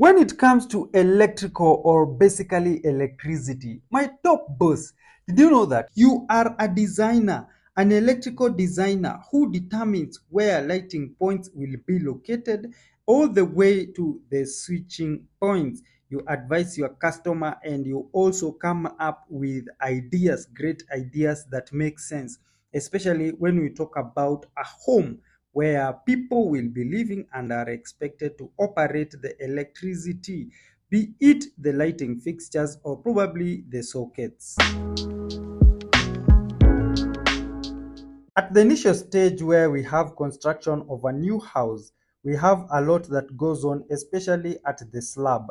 When it comes to electrical or basically electricity, my top boss, did you know that you are a designer, an electrical designer who determines where lighting points will be located all the way to the switching points. You advise your customer and you also come up with ideas, great ideas that make sense, especially when we talk about a home where people will be living and are expected to operate the electricity, be it the lighting fixtures or probably the sockets. At the initial stage where we have construction of a new house, we have a lot that goes on, especially at the slab.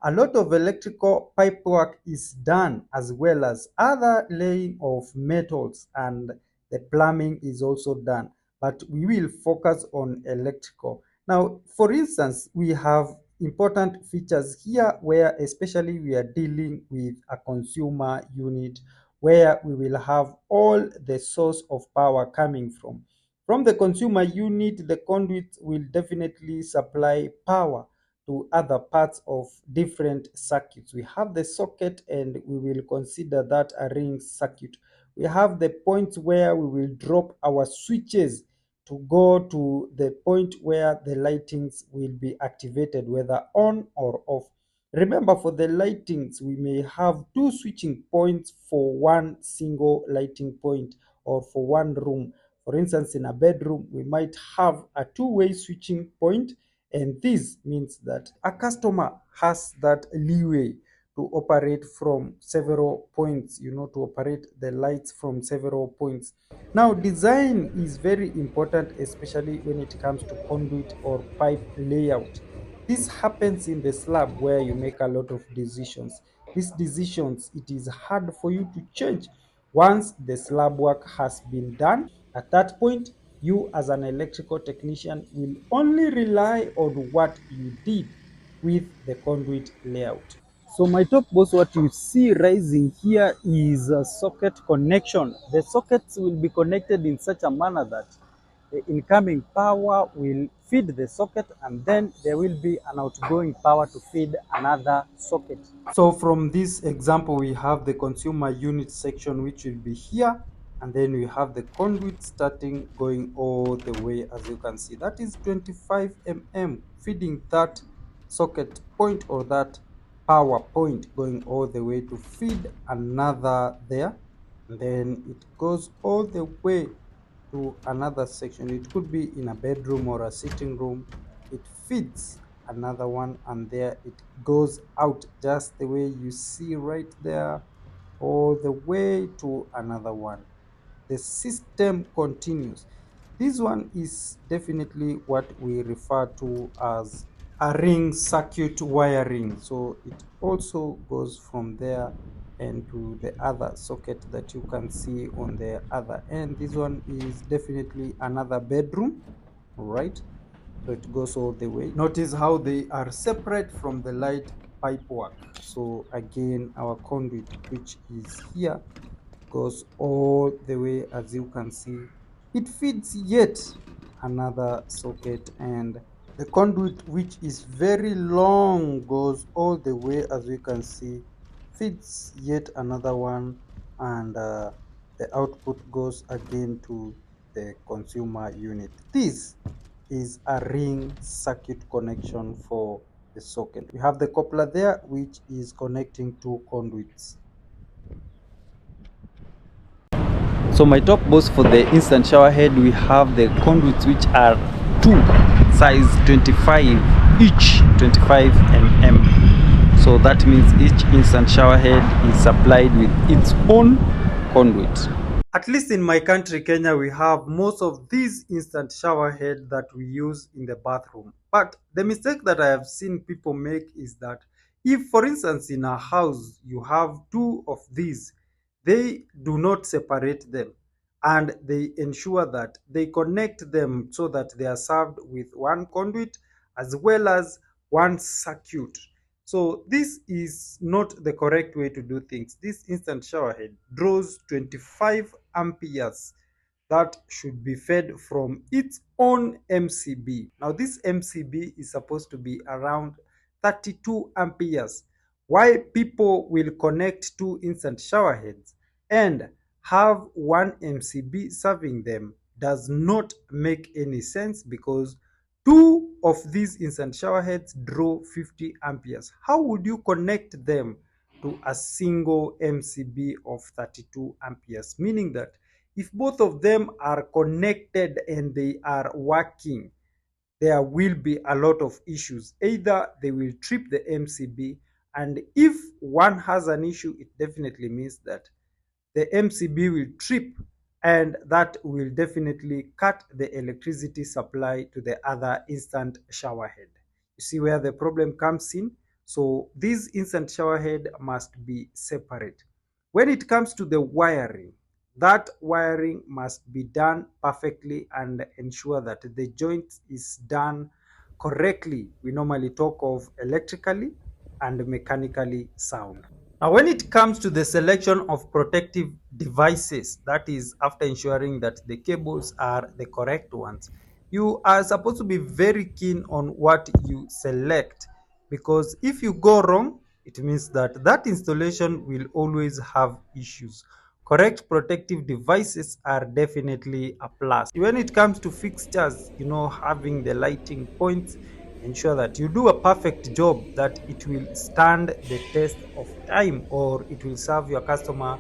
A lot of electrical pipework is done, as well as other laying of metals, and the plumbing is also done. But we will focus on electrical. Now, for instance, we have important features here where especially we are dealing with a consumer unit where we will have all the source of power coming from. From the consumer unit, the conduit will definitely supply power to other parts of different circuits. We have the socket and we will consider that a ring circuit. We have the points where we will drop our switches to go to the point where the lightings will be activated, whether on or off. Remember, for the lightings, we may have two switching points for one single lighting point or for one room. For instance, in a bedroom, we might have a two-way switching point, and this means that a customer has that leeway to operate from several points, to operate the lights from several points. Now, design is very important, especially when it comes to conduit or pipe layout. This happens in the slab where you make a lot of decisions. These decisions, it is hard for you to change once the slab work has been done. At that point, you as an electrical technician will only rely on what you did with the conduit layout. So my top boss, what you see rising here is a socket connection. The sockets will be connected in such a manner that the incoming power will feed the socket, and then there will be an outgoing power to feed another socket. So from this example, we have the consumer unit section, which will be here, and then we have the conduit starting going all the way, as you can see. That is 25 mm feeding that socket point or that power point, going all the way to feed another there. And then it goes all the way to another section. It could be in a bedroom or a sitting room. It feeds another one, and there it goes out just the way you see right there, all the way to another one. The system continues. This one is definitely what we refer to as a ring circuit wiring. So it also goes from there and to the other socket that you can see on the other end. This one is definitely another bedroom, all right? So it goes all the way. Notice how they are separate from the light pipe work. So again, our conduit, which is here, goes all the way, as you can see. It feeds yet another socket, and the conduit, which is very long, goes all the way, as you can see, feeds yet another one, and the output goes again to the consumer unit. This is a ring circuit connection for the socket. We have the coupler there, which is connecting two conduits. So my top boss, for the instant shower head, we have the conduits, which are two, size 25 each, 25 mm. So that means each instant shower head is supplied with its own conduit. At least in my country, Kenya, we have most of these instant shower head that we use in the bathroom. But the mistake that I have seen people make is that if, for instance, in a house you have two of these, they do not separate them, and they ensure that they connect them so that they are served with one conduit as well as one circuit. So this is not the correct way to do things. This instant shower head draws 25 amperes that should be fed from its own MCB. Now this MCB is supposed to be around 32 amperes. Why people will connect two instant shower heads and have one MCB serving them does not make any sense, because two of these instant shower heads draw 50 amperes. How would you connect them to a single MCB of 32 amperes? Meaning that if both of them are connected and they are working, there will be a lot of issues. Either they will trip the MCB, and if one has an issue, it definitely means that the MCB will trip, and that will definitely cut the electricity supply to the other instant shower head. You see where the problem comes in? So this instant shower head must be separate. When it comes to the wiring, that wiring must be done perfectly and ensure that the joint is done correctly. We normally talk of electrically and mechanically sound. Now, when it comes to the selection of protective devices, that is after ensuring that the cables are the correct ones, you are supposed to be very keen on what you select, because if you go wrong, it means that that installation will always have issues. Correct protective devices are definitely a plus. When it comes to fixtures, having the lighting points, ensure that you do a perfect job, that it will stand the test of time, or it will serve your customer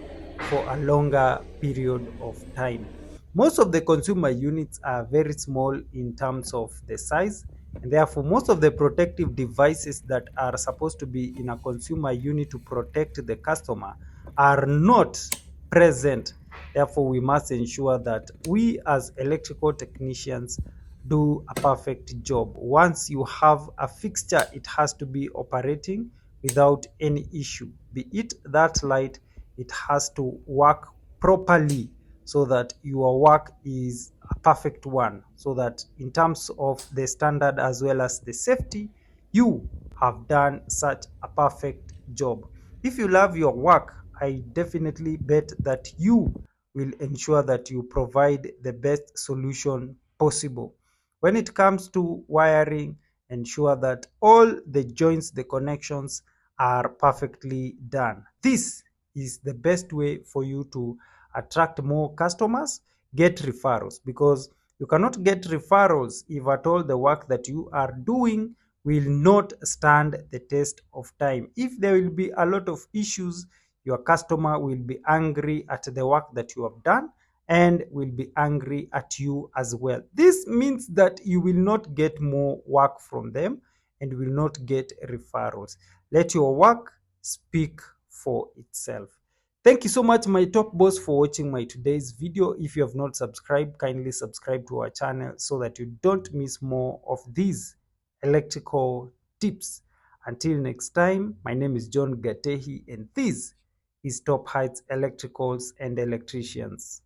for a longer period of time. Most of the consumer units are very small in terms of the size, and therefore most of the protective devices that are supposed to be in a consumer unit to protect the customer are not present. Therefore, we must ensure that we as electrical technicians do a perfect job. Once you have a fixture, it has to be operating without any issue. Be it that light, it has to work properly, so that your work is a perfect one, so that in terms of the standard as well as the safety, you have done such a perfect job. If you love your work, I definitely bet that you will ensure that you provide the best solution possible. When it comes to wiring, ensure that all the joints, the connections are perfectly done. This is the best way for you to attract more customers, get referrals, because you cannot get referrals if at all the work that you are doing will not stand the test of time. If there will be a lot of issues, your customer will be angry at the work that you have done and will be angry at you as well. This means that you will not get more work from them and will not get referrals. Let your work speak for itself. Thank you so much, my top boss, for watching my today's video. If you have not subscribed, kindly subscribe to our channel so that you don't miss more of these electrical tips. Until next time, my name is John Gatehi, and this is Top Heights Electricals and Electricians.